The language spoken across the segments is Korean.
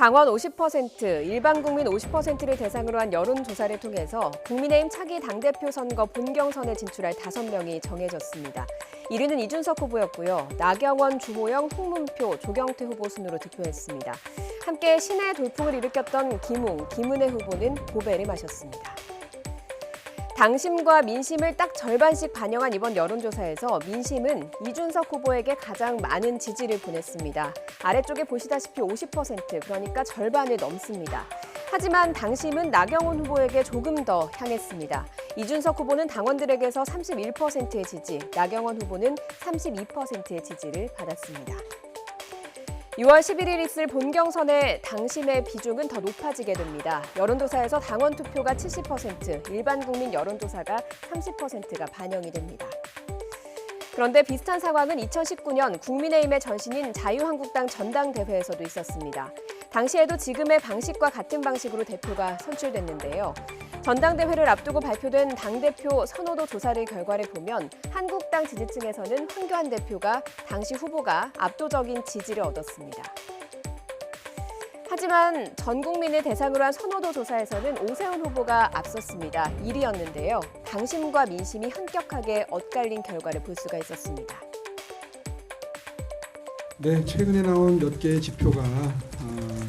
당원 50%, 일반 국민 50%를 대상으로 한 여론조사를 통해서 국민의힘 차기 당대표 선거 본경선에 진출할 5명이 정해졌습니다. 1위는 이준석 후보였고요. 나경원, 주호영, 홍문표, 조경태 후보 순으로 득표했습니다. 함께 신의 돌풍을 일으켰던 김웅, 김은혜 후보는 고배를 마셨습니다. 당심과 민심을 딱 절반씩 반영한 이번 여론조사에서 민심은 이준석 후보에게 가장 많은 지지를 보냈습니다. 아래쪽에 보시다시피 50%, 그러니까 절반을 넘습니다. 하지만 당심은 나경원 후보에게 조금 더 향했습니다. 이준석 후보는 당원들에게서 31%의 지지, 나경원 후보는 32%의 지지를 받았습니다. 6월 11일 있을 본경선의 당심의 비중은 더 높아지게 됩니다. 여론조사에서 당원 투표가 70%, 일반 국민 여론조사가 30%가 반영이 됩니다. 그런데 비슷한 상황은 2019년 국민의힘의 전신인 자유한국당 전당대회에서도 있었습니다. 당시에도 지금의 방식과 같은 방식으로 대표가 선출됐는데요. 전당대회를 앞두고 발표된 당대표 선호도 조사를 결과를 보면 한국당 지지층에서는 황교안 대표가 당시 후보가 압도적인 지지를 얻었습니다. 하지만 전 국민을 대상으로 한 선호도 조사에서는 오세훈 후보가 앞섰습니다. 1위였는데요. 당심과 민심이 현격하게 엇갈린 결과를 볼 수가 있었습니다. 네, 최근에 나온 몇 개의 지표가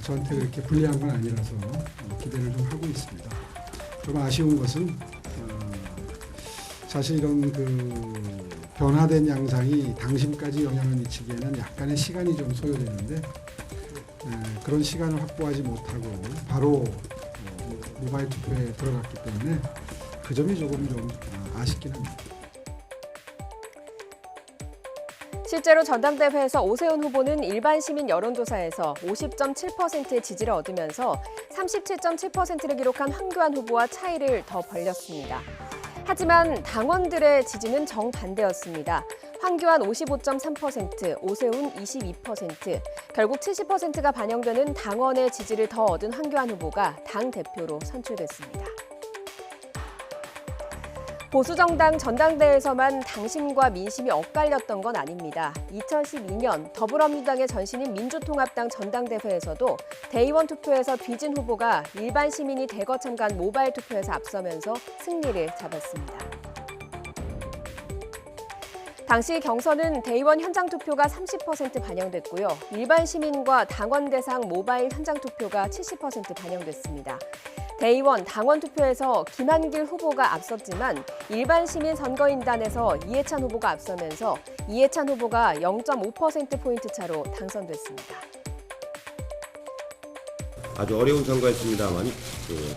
저한테 그렇게 불리한 건 아니라서 기대를 좀 하고 있습니다. 좀 아쉬운 것은 사실 이런 변화된 양상이 당심까지 영향을 미치기에는 약간의 시간이 좀 소요되는데 그런 시간을 확보하지 못하고 바로 모바일 투표에 들어갔기 때문에 그 점이 조금 좀 아쉽긴 합니다. 실제로 전당대회에서 오세훈 후보는 일반 시민 여론조사에서 50.7%의 지지를 얻으면서 37.7%를 기록한 황교안 후보와 차이를 더 벌렸습니다. 하지만 당원들의 지지는 정반대였습니다. 황교안 55.3%, 오세훈 22%, 결국 70%가 반영되는 당원의 지지를 더 얻은 황교안 후보가 당대표로 선출됐습니다. 보수정당 전당대회에서만 당심과 민심이 엇갈렸던 건 아닙니다. 2012년 더불어민주당의 전신인 민주통합당 전당대회에서도 대의원 투표에서 뒤진 후보가 일반 시민이 대거 참가한 모바일 투표에서 앞서면서 승리를 잡았습니다. 당시 경선은 대의원 현장 투표가 30% 반영됐고요. 일반 시민과 당원 대상 모바일 현장 투표가 70% 반영됐습니다. 대의원, 당원 투표에서 김한길 후보가 앞섰지만 일반 시민 선거인단에서 이해찬 후보가 앞서면서 이해찬 후보가 0.5%포인트 차로 당선됐습니다. 아주 어려운 선거였습니다만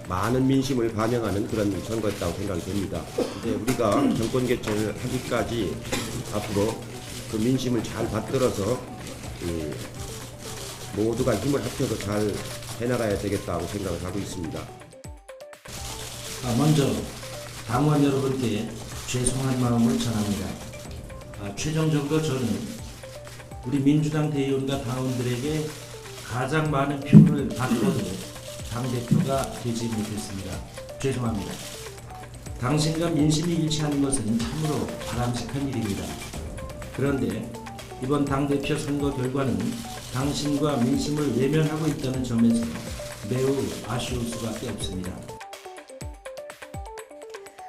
많은 민심을 반영하는 그런 선거였다고 생각이 됩니다. 이제 우리가 정권 개최를 하기까지 앞으로 그 민심을 잘 받들어서 모두가 힘을 합쳐서 잘 해나가야 되겠다고 생각을 하고 있습니다. 먼저 당원 여러분께 죄송한 마음을 전합니다. 최종적으로 저는 우리 민주당 대의원과 당원들에게 가장 많은 표를 받고도 당대표가 되지 못했습니다. 죄송합니다. 당신과 민심이 일치하는 것은 참으로 바람직한 일입니다. 그런데 이번 당대표 선거 결과는 당신과 민심을 외면하고 있다는 점에서 매우 아쉬울 수밖에 없습니다.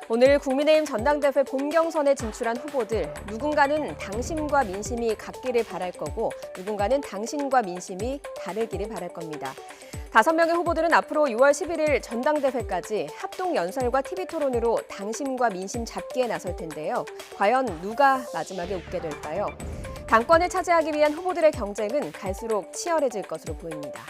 오늘 국민의힘 전당대회 본경선에 진출한 후보들, 누군가는 당심과 민심이 같기를 바랄 거고 누군가는 당심과 민심이 다르기를 바랄 겁니다. 5명의 후보들은 앞으로 6월 11일 전당대회까지 합동연설과 TV토론으로 당심과 민심 잡기에 나설 텐데요. 과연 누가 마지막에 웃게 될까요? 당권을 차지하기 위한 후보들의 경쟁은 갈수록 치열해질 것으로 보입니다.